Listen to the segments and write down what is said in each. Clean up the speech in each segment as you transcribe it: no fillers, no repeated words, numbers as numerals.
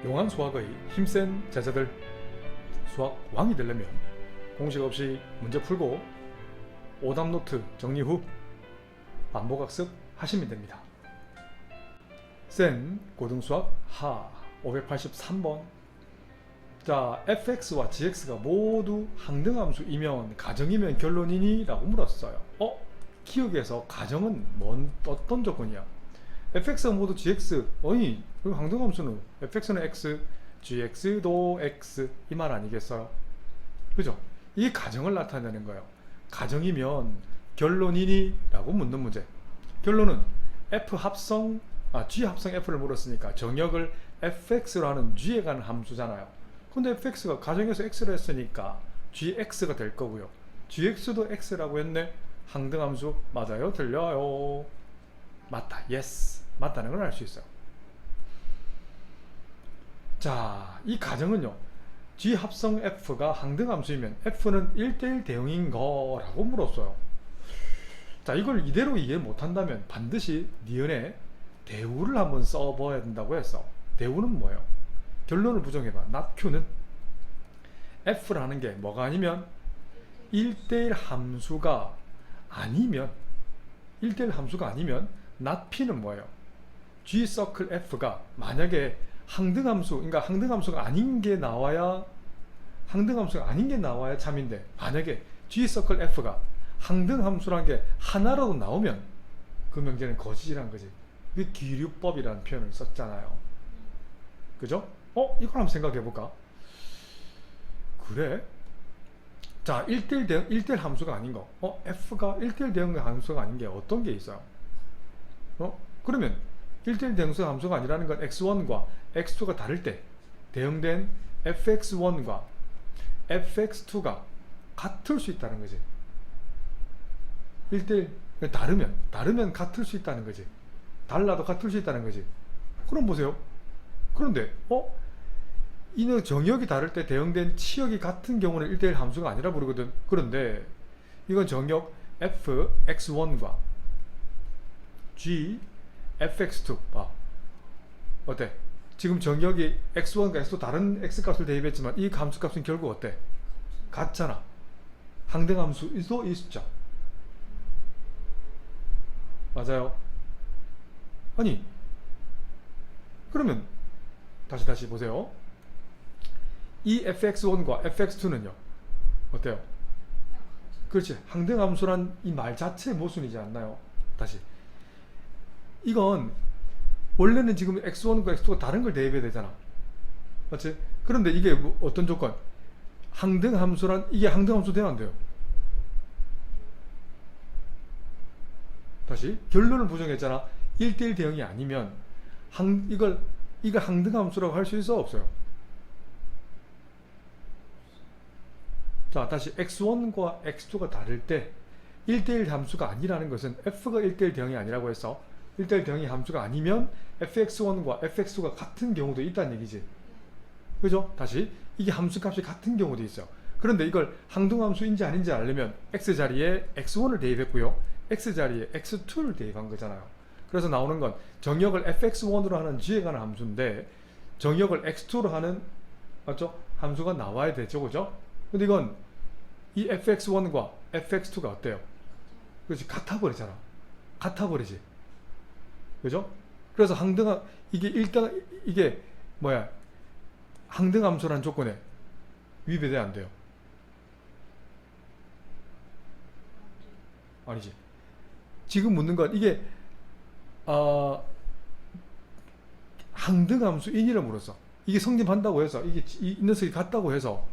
용한 수학의 힘센 제자들, 수학 왕이 되려면 공식 없이 문제 풀고 오답노트 정리 후 반복학습 하시면 됩니다. 센 고등수학 하 583번. 자, fx와 gx가 모두 항등함수이면 가정이면 결론이니? 라고 물었어요. 기억에서 가정은 어떤 조건이야? fx가 모두 gx, 아니 그럼 항등함수는 fx는 x, gx도 x 이 말 아니겠어요? 그죠? 이게 가정을 나타내는 거예요. 가정이면 결론이니? 라고 묻는 문제. 결론은 f 합성, g 합성 f를 물었으니까 정역을 fx로 하는 g에 가는 함수잖아요. 근데 fx가 가정에서 x로 했으니까 gx가 될 거고요. gx도 x라고 했네. 항등함수 맞아요? 틀려요? 맞다. yes. 맞다는 걸 알 수 있어요. 자, 이 가정은요, g 합성 f가 항등함수이면 f는 1대1 대응인 거라고 물었어요. 자, 이걸 이대로 이해 못한다면 반드시 니은에 대우를 한번 써봐야 된다고 했어. 대우는 뭐예요? 결론을 부정해봐. not q는 f라는 게 뭐가 아니면 1대1 함수가 아니면 1대1 함수가 아니면 not p는 뭐예요? g 서클 f가 만약에 항등함수, 그러니까 항등함수가 아닌 게 나와야 참인데, 만약에 g 서클 f가 항등함수란 게 하나라도 나오면 그 명제는 거짓이란 거지. 그 기류법이라는 표현을 썼잖아요. 그죠? 이걸 한번 생각해 볼까? 그래? 자, 1대1 대응, 1대1 함수가 아닌 거. f가 1대1 대응 함수가 아닌 게 어떤 게 있어요? 그러면 1대1 대응 함수가 아니라는 건 x1과 x2가 다를 때 대응된 fx1과 fx2가 같을 수 있다는 거지. 1대1 다르면 같을 수 있다는 거지. 달라도 같을 수 있다는 거지. 그럼 보세요. 그런데 이는 정역이 다를 때 대응된 치역이 같은 경우는 1대1 함수가 아니라 부르거든. 그런데 이건 정역 fx1과 g fx2 봐. 어때? 지금 정역이 x1과 x2 다른 x값을 대입했지만 이 함수값은 결국 어때? 같잖아. 항등함수도 있죠. 맞아요. 아니, 그러면 다시 보세요. 이 fx1과 fx2는요 어때요? 그렇지. 항등함수란 이 말 자체의 모순이지 않나요? 다시, 이건 원래는 지금 x1과 x2가 다른 걸 대입해야 되잖아. 맞지? 그런데 이게 어떤 조건? 항등함수란, 이게 항등함수 되면 안 돼요. 다시, 결론을 부정했잖아. 1대1 대응이 아니면 이걸 항등함수라고 할 수 있어, 없어요? 자, 다시 x1과 x2가 다를 때 1대1 함수가 아니라는 것은 f가 1대1 대응이 아니라고 해서 1대1 대응이 함수가 아니면 fx1과 fx2가 같은 경우도 있다는 얘기지. 그죠? 다시, 이게 함수값이 같은 경우도 있어요. 그런데 이걸 항등함수인지 아닌지 알려면 x 자리에 x1을 대입했고요, x 자리에 x2를 대입한 거잖아요. 그래서 나오는 건 정역을 fx1으로 하는 g에 관한 함수인데 정역을 x2로 하는, 맞죠? 함수가 나와야 되죠. 그죠? 근데 이건 이 fx1과 fx2가 어때요? 그렇지, 같아버리잖아. 같아버리지. 그죠? 그래서 이게 뭐야? 항등함수라는 조건에 위배돼 안 돼요? 아니지. 지금 묻는 건 이게 항등함수인이라 물었어. 이게 성립한다고 해서, 이게 이 녀석이 같다고 해서,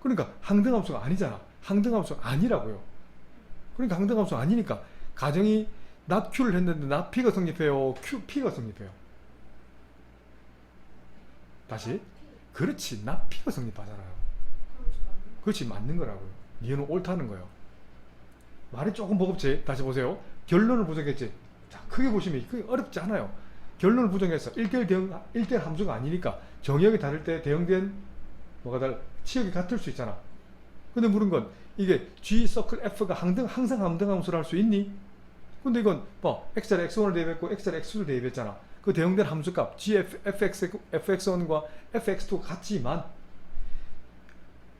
그러니까 항등함수가 아니잖아. 항등함수가 아니라고요. 그러니까 항등함수가 아니니까 가정이 not q를 했는데 not p가 성립해요, p가 성립해요? 다시, 그렇지, not p가 성립하잖아요. 그렇지, 맞는 거라고요. 니는 옳다는 거예요. 말이 조금 버겁지? 다시 보세요. 결론을 부정했지? 자, 크게 보시면 그게 어렵지 않아요. 결론을 부정해서 1대1 함수가 아니니까 정역이 다를 때 대응된 뭐가 치역이 같을 수 있잖아. 근데 물은 건 이게 g 서클 f가 항상 항등함수를 할 수 있니? 근데 이건 봐, x자리 x1을 대입했고 x자리 x2를 대입했잖아. 그 대응된 함수값 fx1과 fx2가 같지만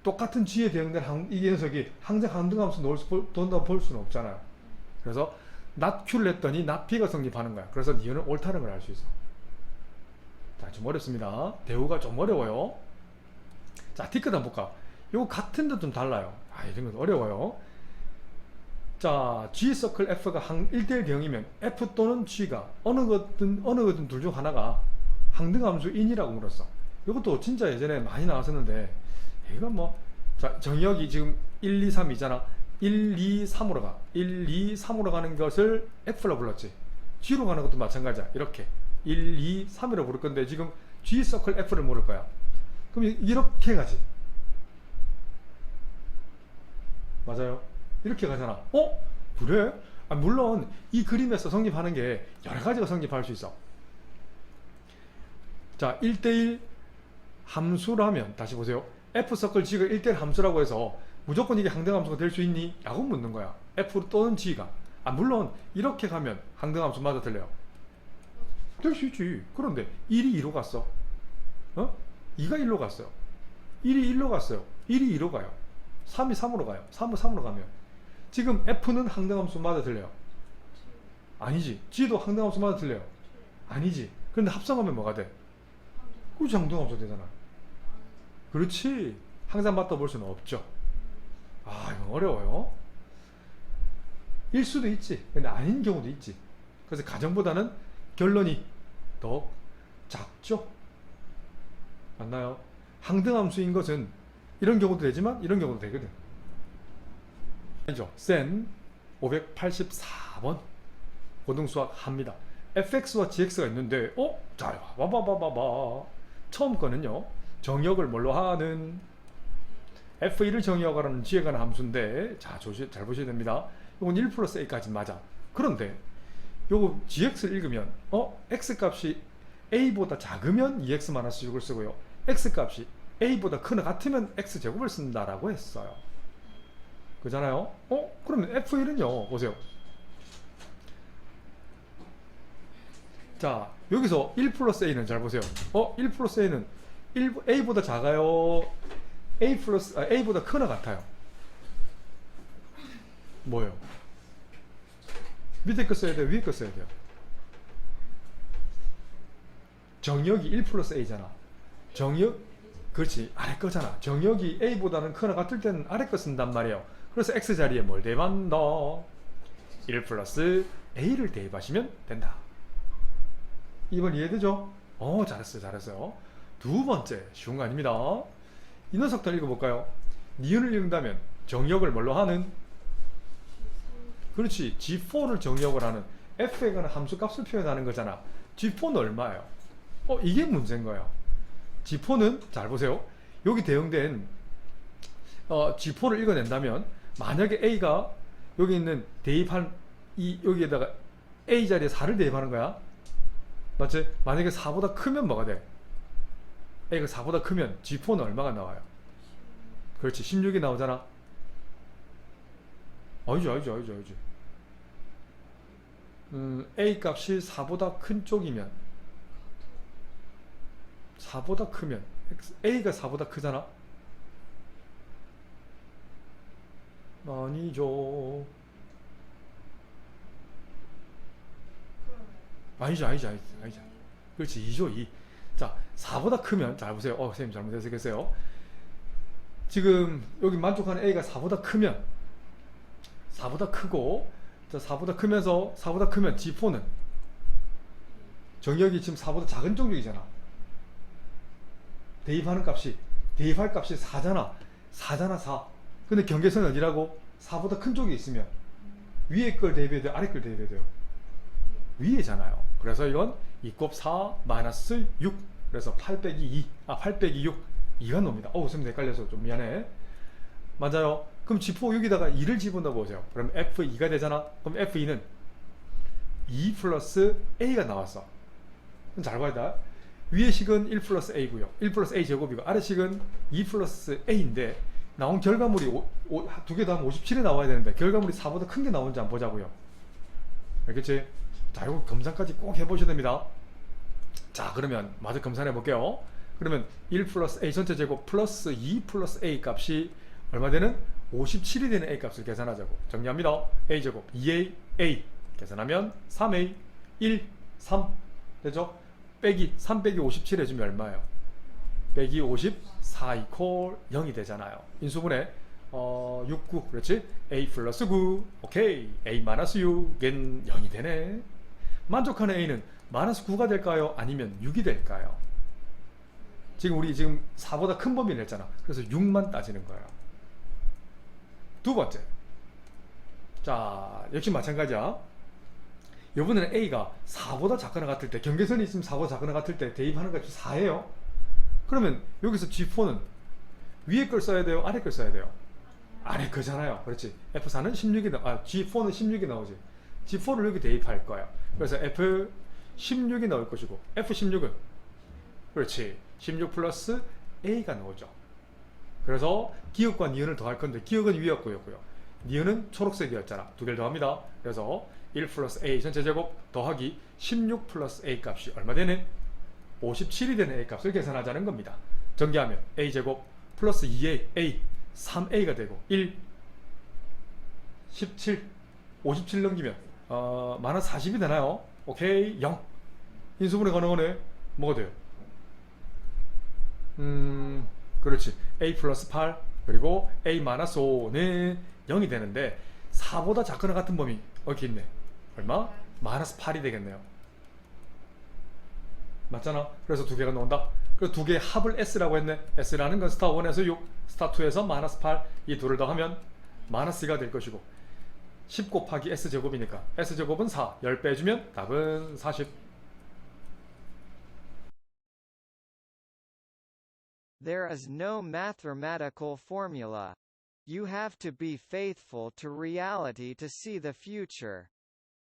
똑같은 g에 대응된 이 녀석이 항상 항등함수 넣는다고 볼 수는 없잖아요. 그래서 not q를 했더니 not p가 성립하는 거야. 그래서 니은은 옳다는 걸 알 수 있어. 자, 좀 어렵습니다. 대우가 좀 어려워요. 자, 티크도 한번 볼까? 이거 같은 데 좀 달라요. 이런 건 어려워요. 자, G 서클 F가 1대1 대응이면 F 또는 G가 어느 거든 둘 중 하나가 항등함수인이라고 물었어. 이것도 진짜 예전에 많이 나왔었는데, 이건 뭐, 자, 정의역이 지금 1, 2, 3이잖아. 1, 2, 3으로 가. 1, 2, 3으로 가는 것을 F로 불렀지. G로 가는 것도 마찬가지야. 이렇게. 1, 2, 3이라고 부를 건데, 지금 G 서클 F를 물을 거야. 그럼 이렇게 가지. 맞아요. 이렇게 가잖아. 그래? 물론 이 그림에서 성립하는 게 여러 가지가 성립할 수 있어. 자, 1대1 함수라면 다시 보세요. F 서클 G가 1대1 함수라고 해서 무조건 이게 항등함수가 될 수 있니? 라고 묻는 거야. F 또는 G가. 물론 이렇게 가면 항등함수 맞아 들려요. 될 수 있지. 그런데 1이 2로 갔어. 2가 1로 갔어요. 1이 1로 갔어요. 1이 2로 가요. 3이 3으로 가요. 3은 3으로 가면 지금 F는 항등함수 맞아 들려요? 아니지. G도 항등함수 맞아 들려요? 아니지. 그런데 합성하면 뭐가 돼? 그렇지, 항등함수 되잖아. 그렇지. 항상 맞다 볼 수는 없죠. 이건 어려워요. 일 수도 있지. 근데 아닌 경우도 있지. 그래서 가정보다는 결론이 더 작죠. 맞나요? 항등함수인 것은 이런 경우도 되지만 이런 경우도 되거든. 센 584번 고등수학 합니다. fx와 gx가 있는데 자, 봐봐봐봐봐. 처음 거는요, 정의역을 뭘로 하는 f1을 정의역하라는 g에 관한 함수인데, 자, 잘 보셔야 됩니다. 이건 1 플러스 a까지 맞아. 그런데 요거 gx를 읽으면 x 값이 a보다 작으면 2x 마이너스 6을 쓰고요, x 값이 a보다 크나 같으면 x제곱을 쓴다라고 했어요. 그잖아요. 그러면 f1은요, 보세요. 자, 여기서 1 플러스 a는 잘 보세요. 1 플러스 a는 a보다 작아요, a보다 크나 같아요? 뭐예요? 밑에 거 써야 돼요, 위에 거 써야 돼요? 정역이 1 플러스 a잖아. 정역, 그렇지, 아래 거잖아. 정역이 a보다는 크나 같을 때는 아래 거 쓴단 말이에요. 그래서 x 자리에 뭘 대입한다? 1 플러스 a를 대입하시면 된다. 이번 이해되죠? 잘했어요. 두 번째, 쉬운 거 아닙니다. 이 녀석들 읽어볼까요? 니은을 읽는다면 정역을 뭘로 하는? 그렇지, G4를 정역을 하는, F에 관한 함수값을 표현하는 거잖아. G4는 얼마예요? 이게 문제인 거예요. G4는, 잘 보세요. 여기 대응된 G4를 읽어낸다면, 만약에 A가 여기 있는 대입한 여기에다가 A 자리에 4를 대입하는 거야. 맞지? 만약에 4보다 크면 뭐가 돼? A가 4보다 크면 G4는 얼마가 나와요? 그렇지, 16이 나오잖아. 알죠. A 값이 4보다 큰 쪽이면, 4보다 크면 A가 4보다 크잖아. 아니죠. 아니죠. 그렇지, 2죠, 2. 자, 4보다 크면, 잘 보세요. 선생님 잘못 해석했어요. 지금 여기 만족하는 A가 4보다 크면, 4보다 크고, 자, 4보다 크면서 4보다 크면 G4는 정역이 지금 4보다 작은 쪽이잖아. 대입할 값이 4잖아. 4. 근데 경계선은 어디라고? 4보다 큰 쪽에 있으면 위에 걸 대입해야 돼요, 아래 걸 대입해야 돼요? 위에잖아요. 그래서 이건 2곱 4 마이너스 6. 그래서 8 빼기 2, 8 빼기 6, 2가 나옵니다. 선생님 헷갈려서 좀 미안해. 맞아요. 그럼 G4 여기다가 2를 집어넣어 보세요. 그럼 F2가 되잖아. 그럼 F2는 2 플러스 A가 나왔어. 그럼 잘 봐야 돼. 위에 식은 1 플러스 A고요. 1 플러스 A 제곱이고, 아래 식은 2 플러스 A인데, 나온 결과물이 두 개 다 하면 57이 나와야 되는데, 결과물이 4보다 큰 게 나오는지 한번 보자고요. 알겠지? 자, 이거 검사까지 꼭 해보셔야 됩니다. 자, 그러면 마저 검산해 볼게요. 그러면 1 플러스 a 전체 제곱 플러스 2 플러스 a 값이 얼마 되는? 57이 되는 a 값을 계산하자고. 정리합니다. a 제곱 2a a 계산하면 3a 1 3 되죠? 빼기 3 빼기 57 해주면 얼마예요? 빼기 54 이퀄 0이 되잖아요. 인수분해 6, 9 그렇지? a 플러스 9 오케이. a 마이너스 6은 0이 되네. 만족하는 a는 마이너스 9가 될까요? 아니면 6이 될까요? 지금 우리 지금 4보다 큰 범위를 냈잖아. 그래서 6만 따지는 거예요. 두 번째. 자, 역시 마찬가지야. 이번에는 a가 4보다 작거나 같을 때, 경계선이 있으면 4보다 작거나 같을 때 대입하는 값이 4예요. 그러면 여기서 G4는 위에 걸 써야 돼요? 아래 걸 써야 돼요? 아래 거잖아요. 그렇지. F4는 16이 G4는 16이 나오지. G4를 여기 대입할 거야. 그래서 F16이 나올 것이고, F16은 그렇지. 16 플러스 A가 나오죠. 그래서 기억과 니은을 더할 건데, 기억은 위였고요. 니은은 초록색이었잖아. 두 개를 더합니다. 그래서 1 플러스 A 전체 제곱 더하기 16 플러스 A 값이 얼마 되는? 57이 되는 A 값을 계산하자는 겁니다. 전개하면 A 제곱 플러스 2A A 3A가 되고 1 17 57 넘기면 마이너스 40이 되나요? 오케이 0. 인수분해 가능하네. 뭐가 돼요? 그렇지. A 플러스 8 그리고 A 마이너스 5는 0이 되는데 4보다 작거나 같은 범위 여기 있네. 얼마? 마이너스 8이 되겠네요. 맞잖아. 그래서 두 개가 나온다. 그래서 두 개의 합을 S라고 했네. S라는 건 스타 1에서 6, 스타 2에서 마이너스 8 이 둘을 더하면 마이너스 2가 될 것이고 10 곱하기 S제곱이니까 S제곱은 4, 10 빼주면 답은 40. There is no mathematical formula. You have to be faithful to reality to see the future.